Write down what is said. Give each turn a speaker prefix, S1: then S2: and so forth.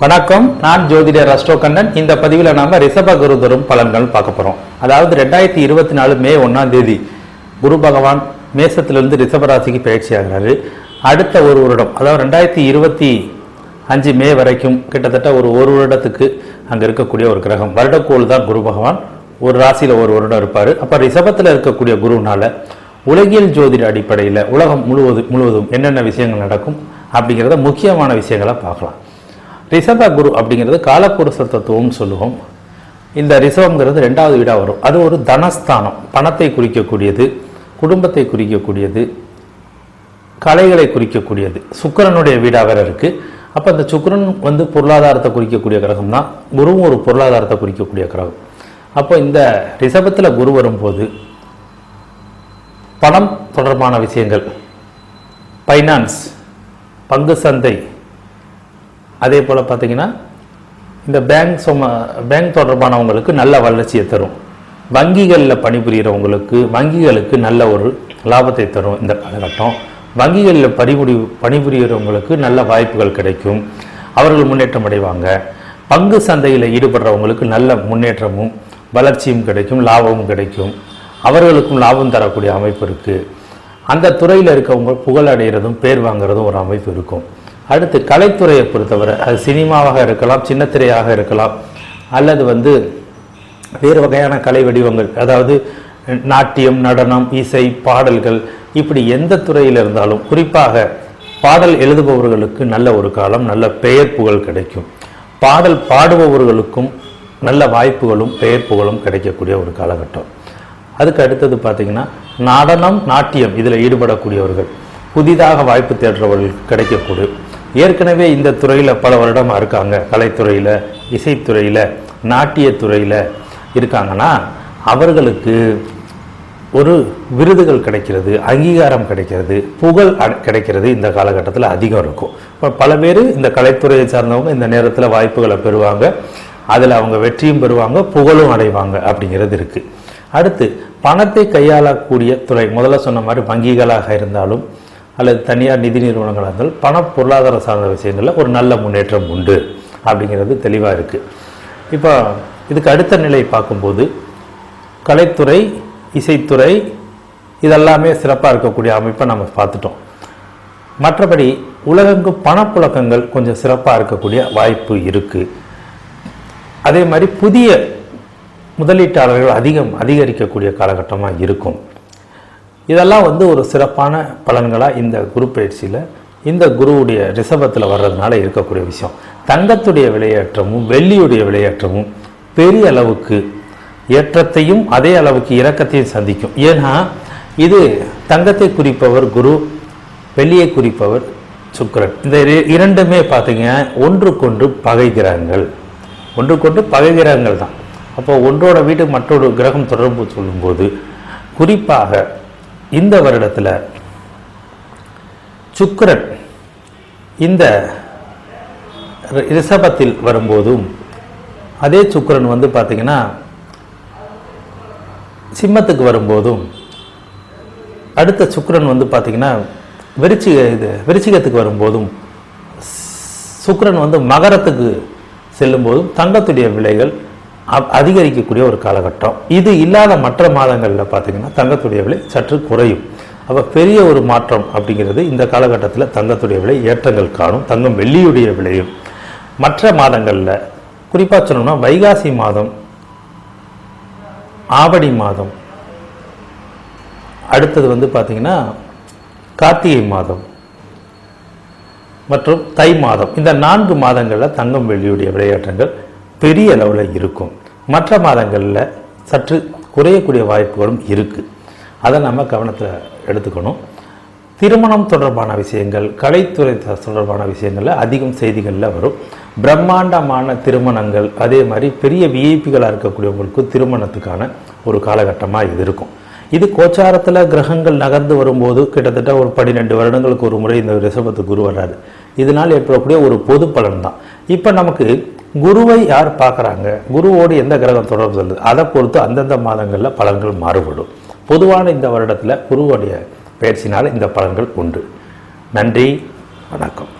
S1: வணக்கம், நான் ஜோதிடர் அஸ்ட்ரோ கண்ணன். இந்த பதிவில் நாம ரிஷப குரு தரும் பலன்கள் பார்க்க போறோம். அதாவது 2024 மே 1ஆம் தேதி குரு பகவான் மேசத்திலிருந்து ரிஷபராசிக்கு பயிற்சி ஆகிறாரு. அடுத்த ஒரு வருடம், அதாவது 2025 மே வரைக்கும் கிட்டத்தட்ட ஒரு வருடத்துக்கு அங்க இருக்கக்கூடிய ஒரு கிரகம், வருடக்கோள் தான் குரு பகவான். ஒரு ராசியில ஒரு வருடம் இருப்பாரு. அப்ப ரிஷபத்தில் இருக்கக்கூடிய குருனால உலகியல் ஜோதிட அடிப்படையில் உலகம் முழுவதும் என்னென்ன விஷயங்கள் நடக்கும் அப்படிங்கிறத முக்கியமான விஷயங்களை பார்க்கலாம். ரிஷப குரு அப்படிங்கிறது காலப்புருஷ தத்துவம் சொல்லுவோம். இந்த ரிஷபங்கிறது 2வது வீடாக வரும். அது ஒரு தனஸ்தானம், பணத்தை குறிக்கக்கூடியது, குடும்பத்தை குறிக்கக்கூடியது, கலைகளை குறிக்கக்கூடியது. சுக்கிரனுடைய வீடாக வேற இருக்கு. அப்போ இந்த சுக்கிரன் பொருளாதாரத்தை குறிக்கக்கூடிய கிரகம் தான். குருவும் ஒரு பொருளாதாரத்தை குறிக்கக்கூடிய கிரகம். அப்போ இந்த ரிஷபத்தில் குரு வரும்போது பணம் தொடர்பான விஷயங்கள், ஃபைனான்ஸ், பங்கு சந்தை, அதே போல் பார்த்தீங்கன்னா இந்த பேங்க் தொடர்பானவங்களுக்கு நல்ல வளர்ச்சியை தரும். வங்கிகளில் பணிபுரிகிறவங்களுக்கு வங்கிகளுக்கு நல்ல ஒரு லாபத்தை தரும் இந்த காலகட்டம். வங்கிகளில் பணிபுரிகிறவங்களுக்கு நல்ல வாய்ப்புகள் கிடைக்கும், அவர்கள் முன்னேற்றம் அடைவாங்க. பங்கு சந்தையில் ஈடுபடுறவங்களுக்கு நல்ல முன்னேற்றமும் வளர்ச்சியும் கிடைக்கும், லாபமும் கிடைக்கும். அவர்களுக்கும் லாபம் தரக்கூடிய அமைப்பு இருக்குது. அந்த துறையில் இருக்கவங்க புகழ் அடைகிறதும் பேர் வாங்கிறதும் ஒரு அமைப்பு இருக்கும். அடுத்து கலைத்துறையை பொறுத்தவரை அது சினிமாவாக இருக்கலாம், சின்னத்திரையாக இருக்கலாம், அல்லது வேறு வகையான கலை வடிவங்கள், அதாவது நாட்டியம், நடனம், இசை, பாடல்கள், இப்படி எந்த துறையில் இருந்தாலும் குறிப்பாக பாடல் எழுதுபவர்களுக்கு நல்ல ஒரு காலம், நல்ல பெயர் புகழ் கிடைக்கும். பாடல் பாடுபவர்களுக்கும் நல்ல வாய்ப்புகளும் பெயர் புகழும் கிடைக்கக்கூடிய ஒரு காலகட்டம். அதுக்கு அடுத்தது பார்த்திங்கன்னா நடனம், நாட்டியம் இதில் ஈடுபடக்கூடியவர்கள், புதிதாக வாய்ப்பு தேடுறவர்களுக்கு கிடைக்கக்கூடிய, ஏற்கனவே இந்த துறையில் பல வருடமாக இருக்காங்க, கலைத்துறையில், இசைத்துறையில், நாட்டியத்துறையில் இருக்காங்கன்னா அவர்களுக்கு ஒரு விருதுகள் கிடைக்கிறது, அங்கீகாரம் கிடைக்கிறது, புகழ் கிடைக்கிறது இந்த காலகட்டத்தில் அதிகம் இருக்கும். இப்போ பல பேர் இந்த கலைத்துறையை சார்ந்தவங்க இந்த நேரத்தில் வாய்ப்புகளை பெறுவாங்க, அதில் அவங்க வெற்றியும் பெறுவாங்க, புகழும் அடைவாங்க அப்படிங்கிறது இருக்குது. அடுத்து பணத்தை கையாளக்கூடிய துறை, முதல்ல சொன்ன மாதிரி வங்கிகளாக இருந்தாலும் அல்லது தனியார் நிதி நிறுவனங்களாக இருந்தாலும் பண பொருளாதார சார்ந்த விஷயங்களில் ஒரு நல்ல முன்னேற்றம் உண்டு அப்படிங்கிறது தெளிவாக இருக்குது. இப்போ இதுக்கு அடுத்த நிலை பார்க்கும்போது கலைத்துறை, இசைத்துறை இதெல்லாமே சிறப்பாக இருக்கக்கூடிய அமைப்பை நம்ம பார்த்துட்டோம். மற்றபடி உலகெங்கும் பணப்புழக்கங்கள் கொஞ்சம் சிறப்பாக இருக்கக்கூடிய வாய்ப்பு இருக்குது. அதே மாதிரி புதிய முதலீட்டாளர்கள் அதிகரிக்கக்கூடிய காலகட்டமாக இருக்கும். இதெல்லாம் ஒரு சிறப்பான பலன்களாக இந்த குரு பயிற்சியில் இந்த குருவுடைய ரிஷபத்தில் வர்றதுனால இருக்கக்கூடிய விஷயம். தங்கத்துடைய விலையேற்றமும் வெள்ளியுடைய விலையேற்றமும் பெரிய அளவுக்கு ஏற்றத்தையும் அதே அளவுக்கு இறக்கத்தையும் சந்திக்கும். ஏன்னா இது தங்கத்தை குறிப்பவர் குரு, வெள்ளியை குறிப்பவர் சுக்கிரன். இந்த இரண்டுமே பார்த்தீங்க ஒன்றுக்கொன்று பகை கிரகங்கள், ஒன்றுக்கொன்று பகை கிரகங்கள் தான். அப்போ ஒன்றோட வீட்டுக்கு மற்றொரு கிரகம் தொடர்பு சொல்லும்போது குறிப்பாக இந்த வருடத்தில் சுக்கிரன் இந்த ரிஷபத்தில் வரும்போதும் அதே சுக்கிரன் பார்த்தீங்கன்னா சிம்மத்துக்கு வரும்போதும், அடுத்த சுக்கிரன் பார்த்தீங்கன்னா விருச்சிகத்துக்கு வரும்போதும், சுக்கிரன் மகரத்துக்கு செல்லும்போதும் தங்கத்துடைய விலைகள் அதிகரிக்கக்கூடிய ஒரு காலகட்டம். இது இல்லாத மற்ற மாதங்களில் பார்த்தீங்கன்னா தங்கத்துடைய விலை சற்று குறையும். அப்போ பெரிய ஒரு மாற்றம் அப்படிங்கிறது இந்த காலகட்டத்தில் தங்கத்துடைய விலை ஏற்றங்கள் காணும். தங்கம் வெள்ளியுடைய விலையும் மற்ற மாதங்களில் குறிப்பாக சொல்லணும்னா வைகாசி மாதம், ஆவணி மாதம், அடுத்தது பார்த்தீங்கன்னா கார்த்திகை மாதம் மற்றும் தை மாதம், இந்த 4 மாதங்களில் தங்கம் வெள்ளியுடைய விலையேற்றங்கள் பெரிய அளவில் இருக்கும். மற்ற மாதங்களில் சற்று குறையக்கூடிய வாய்ப்புகளும் இருக்குது. அதை நம்ம கவனத்தில் எடுத்துக்கணும். திருமணம் தொடர்பான விஷயங்கள், கலைத்துறை தொடர்பான விஷயங்களில் அதிகம் செய்திகளில் வரும். பிரம்மாண்டமான திருமணங்கள், அதே மாதிரி பெரிய விஐபிகளாக இருக்கக்கூடியவங்களுக்கு திருமணத்துக்கான ஒரு காலகட்டமாக இது இருக்கும். இது கோச்சாரத்தில் கிரகங்கள் நகர்ந்து வரும்போது கிட்டத்தட்ட ஒரு 12 வருடங்களுக்கு ஒரு முறை இந்த ரிஷபத்து குரு வர்றாரு. இதனால் ஏற்படக்கூடிய ஒரு பொது பலன் தான். இப்போ நமக்கு குருவை யார் பார்க்குறாங்க, குருவோடு எந்த கிரகம் தொடர்பு சொல்லுது, அதை பொறுத்து அந்தந்த மாதங்களில் பலன்கள் மாறுபடும். பொதுவான இந்த வருடத்தில் குருவுடைய பயிற்சினால் இந்த பலன்கள் உண்டு. நன்றி, வணக்கம்.